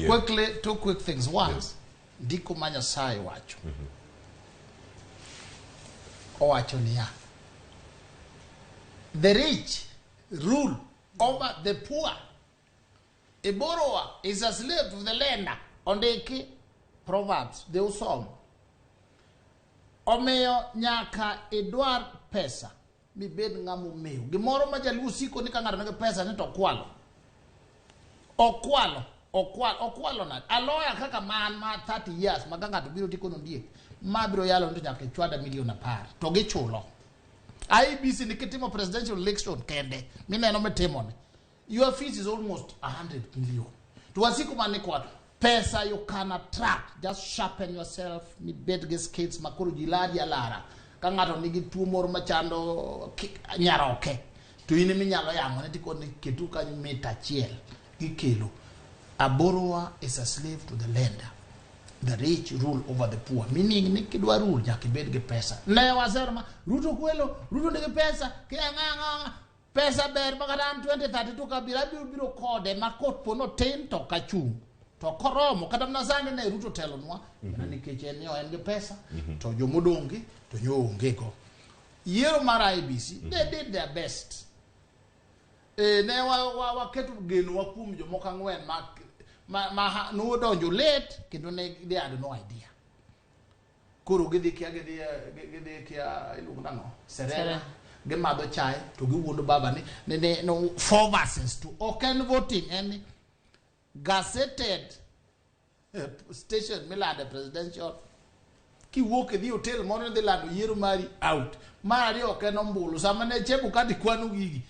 Quickly, two quick things. One, Diko Manya Sai Wacho. Owacho niya. The rich rule over the poor. A borrower is a slave to the lender. On the key Proverbs, they usom. Omewo Nyaka idwar pesa. Ibed ngamu omewo. Gimoro ma jaluo osiko ni ka ng'ato nigi pesa ni to okwalo. Okwalo na. A lawyer kaka man ma 30 years ma ng'ato biro tiko nondiek. Ma biro yalo nto nyaka chwada milion 10. To gichulo. IBC ni kitimo presidential election kende. Mineno metimo ni. Your fees is almost 100 million. To wasiko mani kwa pesa you can attract. Just sharpen yourself. Mi bedges kids makuru jiladi alara. Kangato nigi tuo moro machando nyaroke. To ini minyalo yango ne tiko ni ketuka mita chiel. Gikelo. A borrower is a slave to the lender. The rich rule over the poor. Meaning ni kidwa rule nyaka bedge pesa. Ne waserma Ruto kwelo, Ruto nigi pesa, kaya nganga pesa ber magadan 2032 kabira biro kode makot pono ten to kachung. To koromo kata mnazani ne Ruto telo nwa nikech en yo en gi pesa to jomodongi to nyo onge go. Yiero mar IBC they did their best. Ne wa ketu geno wa kuom jomoko ang'wen ma no donjo late kendo ne they had no idea. Koro gidhi kia iluongo nang'o Serena gimadho chai to giwuondo baba ni no 4 verses to oken voting and gazetted station milande presidential ki wuok e hotel mono dhi lando yiero mari out mari oken ombulu sama ne chebu kati kwano gigi